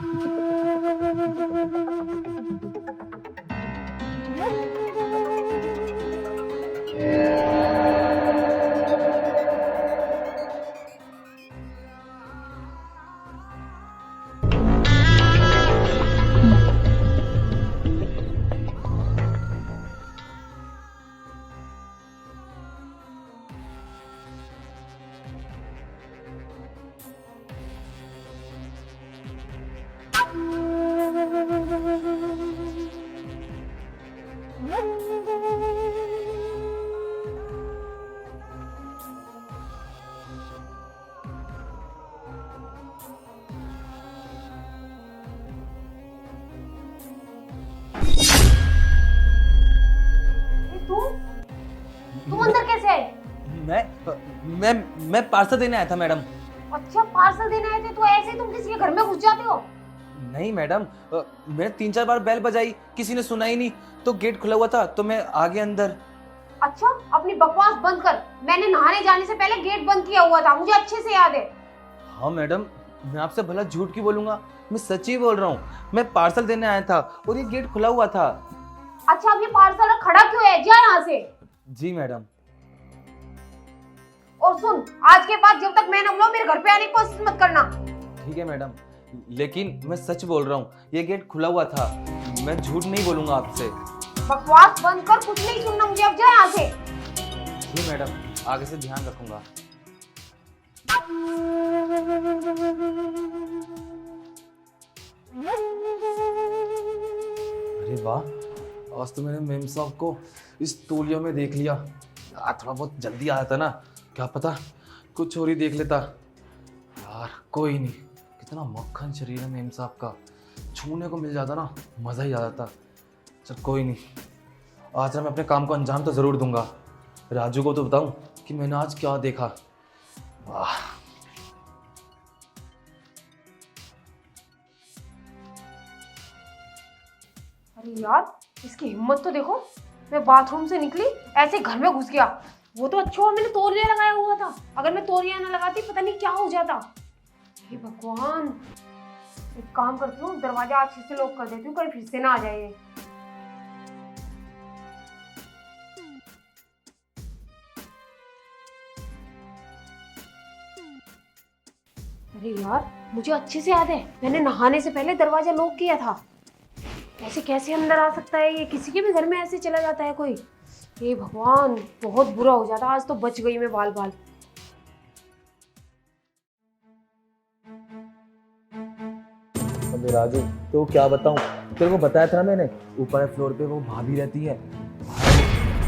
तुम अंदर कैसे आए? मैं पार्सल देने आया था मैडम। अच्छा, पार्सल देने आए थे तो ऐसे तुम किसी के घर में घुस जाते हो? नहीं मैडम, मैंने 3-4 बार बेल बजाई, किसी ने सुना ही नहीं, तो गेट खुला हुआ था तो मैं आ गया अंदर। अच्छा, अपनी बकवास बंद कर। मैंने नहाने जाने से पहले गेट बंद किया हुआ था, मुझे अच्छे से याद है। हाँ मैडम, मैं आपसे भला झूठ क्यों बोलूंगा, मैं सच ही बोल रहा हूँ। मैं पार्सल देने आया था और ये गेट खुला हुआ था। अच्छा, अब ये पार्सल खड़ा क्यों है? जा यहाँ से। जी मैडम। और सुन, आज के बाद जब तक मैं न बुलाऊं मेरे घर पे आने की कोशिश मत करना। ठीक है मैडम, लेकिन मैं सच बोल रहा हूँ, ये गेट खुला हुआ था, मैं झूठ नहीं बोलूंगा आपसे। बकवास बंद कर, कुछ नहीं सुनना मुझे, अब जा यहाँ से। जी मैडम, आगे से ध्यान रखूंगा। अरे वाह, आज तो मैंने मेम साहब को इस तौलिया में देख लिया। यार थोड़ा बहुत जल्दी आया था ना, क्या पता कुछ और ही देख लेता। यार कोई नहीं, कितना मक्खन शरीर है मेम साहब का, छूने को मिल जाता ना मज़ा ही आ जाता। चल कोई नहीं, आज मैं अपने काम को अंजाम तो ज़रूर दूंगा। राजू को तो बताऊं कि मैंने आज क्या देखा। वाह, अरे यार, इसकी हिम्मत तो देखो। मैं बाथरूम से निकली, ऐसे घर में घुस गया। वो तो अच्छा हुआ मैंने तौलिया लगाया हुआ था, अगर मैं तौलिया ना लगाती पता नहीं क्या हो जाता। हे भगवान, एक काम करती हूँ, दरवाजा अच्छे से लॉक कर देती हूँ, कहीं फिर से ना आ जाए ये। अरे यार, मुझे अच्छे से याद है, मैंने नहाने से पहले दरवाजा लॉक किया था। ऐसे कैसे अंदर आ सकता है ये? किसी के भी घर में ऐसे चला जाता है कोई? हे भगवान, बहुत बुरा हो जाता। आज तो बच गई मैं बाल बाल। अबे राजू, तो क्या बताऊं, तेरे को बताया था ना मैंने, ऊपर फ्लोर पे वो भाभी रहती है।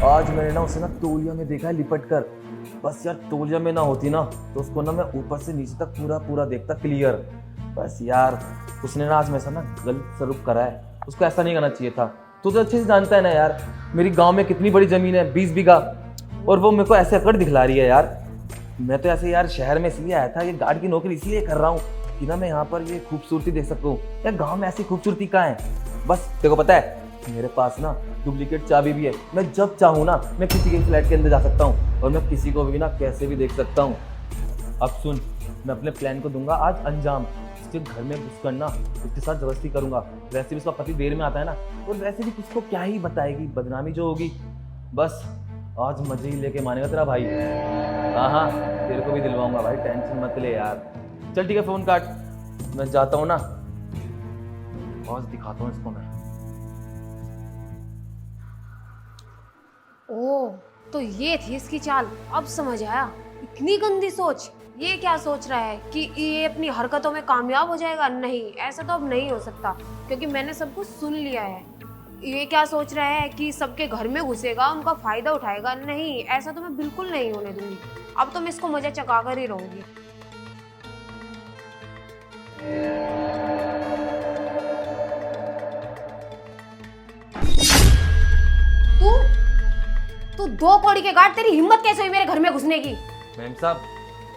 आज मैंने ना उसे ना तौलिया में देखा है लिपट कर। बस यार तौलिया में ना होती ना तो उसको ना मैं ऊपर से नीचे तक पूरा पूरा देखता क्लियर। बस यार उसने ना आज मेरे साथ ना गलत सलूक करा है, उसको ऐसा नहीं करना चाहिए था। तू तो अच्छे से जानता है ना यार, मेरी गांव में कितनी बड़ी जमीन है, 20 बीघा, और वो मेरे को ऐसे अकड़ दिखला रही है यार। मैं तो ऐसे यार शहर में इसलिए आया था, ये गार्ड की नौकरी इसलिए कर रहा हूँ कि ना मैं यहाँ पर ये खूबसूरती देख सकूँ। यार गाँव में ऐसी खूबसूरती कहाँ है। बस तेरे को पता है मेरे पास ना डुप्लीकेट चाबी भी है, मैं जब चाहूँ ना मैं किसी के फ्लैट के अंदर जा सकता हूँ और मैं किसी को भी ना कैसे भी देख सकता हूँ। अब सुन, मैं अपने प्लान को दूंगा आज अंजाम। इसके घर में घुसकर ना उसके साथ जबरदस्ती करूंगा। वैसे भी उसका पति देर में आता है ना, और वैसे भी किसको क्या ही बताएगी, बदनामी जो होगी। बस आज मजे ही लेके मानेगा तेरा भाई। हाँ हाँ, तेरे को भी दिलवाऊंगा भाई, टेंशन मत ले यार। चल ठीक है, फोन काट, मैं जाता हूँ ना, आज दिखाता हूँ इसको मैं। ओह, तो ये थी इसकी चाल, अब समझ आया। इतनी गंदी सोच। ये क्या सोच रहा है कि ये अपनी हरकतों में कामयाब हो जाएगा? नहीं, ऐसा तो अब नहीं हो सकता, क्योंकि मैंने सब कुछ सुन लिया है। ये क्या सोच रहा है कि सबके घर में घुसेगा, उनका फायदा उठाएगा? नहीं, ऐसा तो मैं बिल्कुल नहीं होने दूंगी। अब तो मैं इसको मजा चका कर ही रहूंगी। तू 2 कौड़ी के गार्ड, तेरी हिम्मत कैसे हुई मेरे घर में घुसने की? मैम साहब,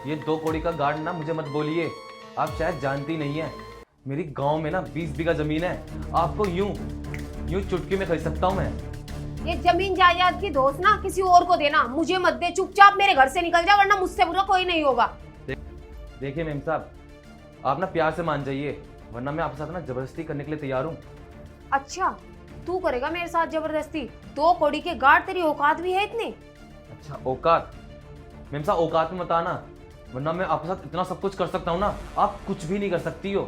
ये 2 कौड़ी का गार्ड ना मुझे मत बोलिए, आप शायद जानती नहीं है, मेरी गांव में ना 20 बीघा जमीन है। आपको यूं चुटकी में खरीद सकता हूं मैं। ये जमीन जायदाद की दोस्त ना किसी और को देना, मुझे मत दे। चुपचाप मेरे घर से निकल जा, वरना मुझसे बुरा कोई नहीं होगा। देखिए मैम साहब, आप ना प्यार से मान जाइए, वरना मैं आपके साथ ना जबरदस्ती करने के लिए तैयार हूँ। अच्छा, तू करेगा मेरे साथ जबरदस्ती? 2 कौड़ी के गार्ड, तेरी औकात भी है इतनी? अच्छा औकात? मेम साहब औकात में मत आना, वरना मैं आपके साथ इतना सब कुछ कर सकता हूँ ना, आप कुछ भी नहीं कर सकती हो।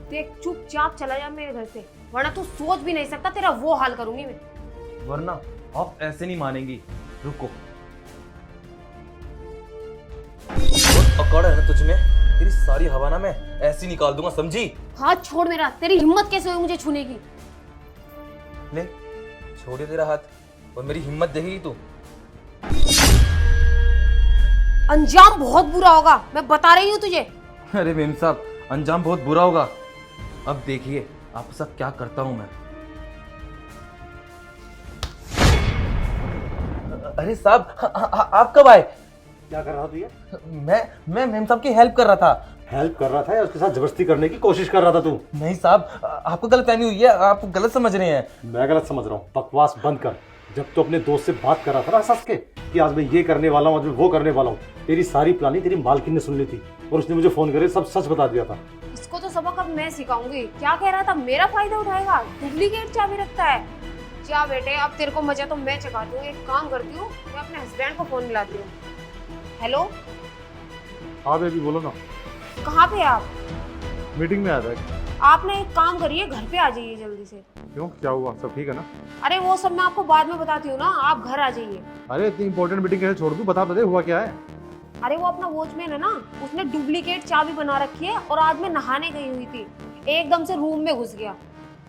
देख, चुपचाप चला जा मेरे घर से, वरना तू सोच भी नहीं सकता तेरा वो हाल करूंगी मैं। वरना आप ऐसे नहीं मानेंगी। रुको, बहुत अकड़ है ना तुझ में, तेरी सारी हवा ना मैं ऐसी निकाल दूंगा, समझी? हाथ छोड़ मेरा, तेरी हिम्मत कैसे हुई मुझे छूने की? ले, छोड़िए तेरा हाथ, और मेरी हिम्मत देखेगी तू। अंजाम बहुत बुरा होगा, मैं बता रही हूँ तुझे। अरे मेम साहब, अंजाम बहुत बुरा होगा। अब देखिए आपके साथ क्या करता हूं मैं। अरे साहब, आप कब आए? क्या कर रहा तू ये? मैं मेम साहब की हेल्प कर रहा था। हेल्प कर रहा था या उसके साथ जबरदस्ती करने की कोशिश कर रहा था तू? नहीं साहब, आपको गलतफहमी हुई है, आप गलत समझ रहे हैं। मैं गलत समझ रहा हूँ? बकवास बंद कर। जब तो अपने दोस्त से बात कर रहा था ना हंस के कि आज मैं ये करने वाला हूँ, आज मैं वो करने वाला हूँ, तेरी सारी प्लानिंग तेरी मालकिन ने सुन ली थी और उसने मुझे फोन करके सब सच बता दिया था। इसको तो सबक अब मैं सिखाऊंगी। क्या कह रहा था, मेरा फायदा उठाएगा? डुप्लीकेट चाबी रखता है। जा बेटे, अब तेरे को मजा तो मैं चखाती हूँ। एक काम करती हूँ, मैं अपने हस्बैंड को फोन मिलाती हूँ। हेलो, हाँ बेबी बोलो ना। कहाँ पे आप? मीटिंग में आ रहा आप ना एक काम करिए, घर पे आ जाइए जल्दी से। क्यों, क्या हुआ? सब ठीक है ना? अरे वो सब मैं आपको बाद में बताती हूँ ना, आप घर आ जाइए। अरे इतनी इंपॉर्टेंट मीटिंग कैसे छोड़ दूं? बता हुआ क्या है? अरे वो अपना वॉचमैन है ना, उसने डुप्लीकेट चाबी बना रखी है और आज मैं नहाने गई हुई थी, एकदम से रूम में घुस गया,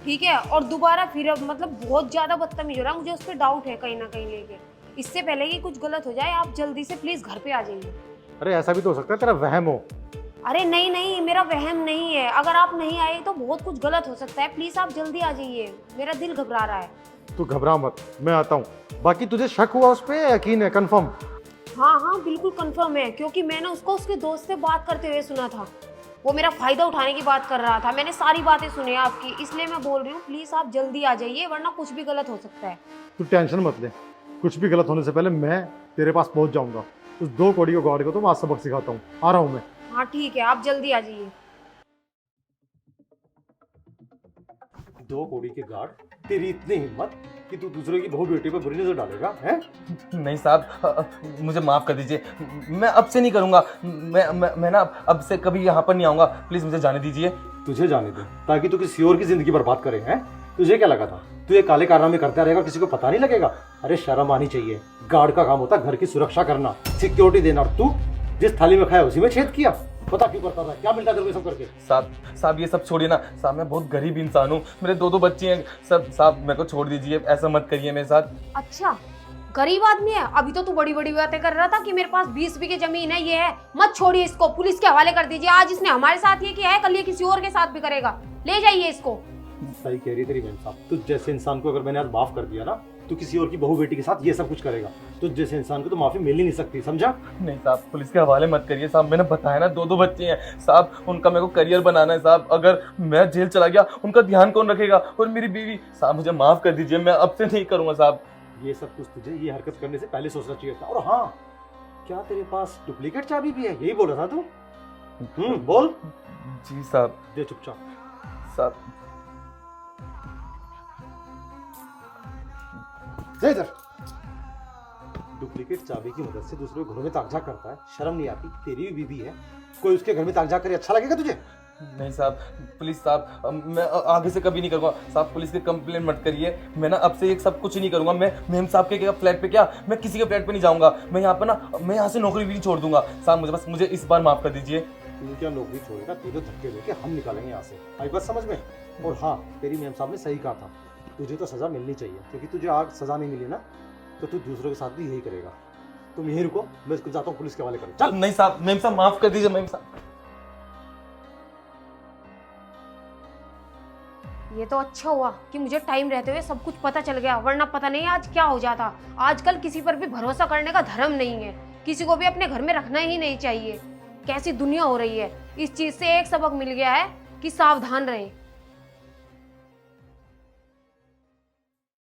ठीक है, और दोबारा फिर मतलब बहुत ज्यादा बदतमीज हो रहा है। मुझे उस पर डाउट है कहीं ना कहीं लेके। इससे पहले कि कुछ गलत हो जाए, आप जल्दी से प्लीज घर पे आ जाइए। अरे ऐसा भी तो हो सकता है तेरा वहम हो। अरे नहीं नहीं, मेरा वहम नहीं है। अगर आप नहीं आए तो बहुत कुछ गलत हो सकता है। प्लीज आप जल्दी आ जाइए, मेरा दिल घबरा रहा है। तू घबरा मत, मैं आता हूँ। बाकी तुझे शक हुआ उस पर, यकीन है, कंफर्म? हाँ हाँ बिल्कुल कंफर्म है, क्योंकि मैंने उसको उसके दोस्त से बात करते हुए सुना था। वो मेरा फायदा उठाने की बात कर रहा था। मैंने सारी बातें सुनी आपकी, इसलिए मैं बोल रही हूँ प्लीज आप जल्दी आ जाइए, वरना कुछ भी गलत हो सकता है। तू टेंशन मत ले, कुछ भी गलत होने से पहले मैं तेरे पास पहुंच जाऊंगा। उस 2 कौड़ी को गार्ड को तो मैं आज सबक सिखाता हूँ। आ रहा हूँ मैं। हाँ ठीक है, आप जल्दी आ जाइए। 2 कौड़ी के गार्ड? तेरी इतनी हिम्मत कि तू दूसरे की बहू बेटी पर बुरी नजर डालेगा हैं? नहीं साहब, मुझे माफ कर दीजिए, मैं अब से नहीं करूंगा। मैं ना अब से कभी यहाँ पर नहीं आऊंगा, प्लीज मुझे जाने दीजिए। तुझे जाने दे ताकि तू किसी और की जिंदगी बर्बाद करे हैं? तुझे क्या लगा था तू ये काले कारनामे करता रहेगा, किसी को पता नहीं लगेगा? अरे शर्म आनी चाहिए। गार्ड का काम होता है घर की सुरक्षा करना, सिक्योरिटी देना, और तू जिस थाली में खाया उसी में छेद किया। पता क्यों करता था? क्या मिलता तेरे को सब करके? साहब ये सब छोड़िए ना साहब, मैं बहुत गरीब इंसान हूँ, मेरे 2 बच्चे हैं। सब साहब मेरे को छोड़ दीजिए, ऐसा मत करिए मेरे साथ। अच्छा, गरीब आदमी है? अभी तो तू बड़ी बड़ी बातें कर रहा था कि मेरे पास 20 बीघे जमीन है, ये है। मत छोड़िए इसको, पुलिस के हवाले कर दीजिए। आज इसने हमारे साथ ये किया है, कल ये किसी और के साथ भी करेगा। ले जाइए इसको। सही कह रही तेरी बहन साहब। तुझ जैसे इंसान को अगर मैंने आज माफ कर दिया ना, तो किसी और की बहू बेटी के साथ ये सब कुछ करेगा। तुझ जैसे इंसान को तो माफी मिल ही नहीं सकती, समझा? नहीं साहब, पुलिस के हवाले मत करिए साहब, मैंने बताया ना 2 बच्चे हैं साहब, उनका मेरे को करियर बनाना है साहब। अगर मैं जेल चला गया उनका ध्यान कौन रखेगा? और मेरी बीवी। साहब मुझे माफ कर दीजिए, मैं अब से नहीं करूंगा साहब। ये सब कुछ तुझे ये हरकत करने से पहले सोचना चाहिए था। और हाँ, क्या तेरे पास डुप्लीकेट चाबी भी है? यही बोल रहा था तू? बोल। जी साहब। दे चुपचाप। साहब दे इधर। डुप्लीकेट चाबी की मदद से दूसरे घरों में ताकझाक करता है, शर्म नहीं आती? तेरी भी बीवी है, कोई उसके घर में ताकझाक करे अच्छा लगेगा तुझे? नहीं साहब, प्लीज साहब, मैं आगे से कभी नहीं करूँगा साहब। पुलिस की कंप्लेंट मत करिए, मैं ना अब से ये सब कुछ नहीं करूँगा। मैं मेम साहब के फ्लैट पे क्या, मैं किसी के फ्लैट पे नहीं जाऊँगा। मैं यहाँ पर ना, मैं यहाँ से नौकरी भी नहीं छोड़ दूंगा साहब। मुझे इस बार माफ कर दीजिए। तू क्या नौकरी छोड़ेगा? तुझे धक्के देके हम निकालेंगे यहाँ से, आई बात समझ में? और हाँ, तेरी मेम साहब ने सही कहा था, तुझे तो सजा मिलनी चाहिए, क्योंकि तुझे आज सजा नहीं मिली ना, तो तू दूसरों के साथ भी यही करेगा। तुम यहीं रुको, मैं इसको जाता हूँ पुलिस के हवाले करूँ। चल। नहीं साहब, मेम साहब माफ कर दीजिए मेम साहब। ये तो अच्छा हुआ कि मुझे टाइम रहते हुए सब कुछ पता चल गया, वरना पता नहीं आज क्या हो जाता। आजकल किसी पर भी भरोसा करने का धर्म नहीं है, किसी को भी अपने घर में रखना ही नहीं चाहिए। कैसी दुनिया हो रही है, इस चीज से एक सबक मिल गया है कि सावधान रहें।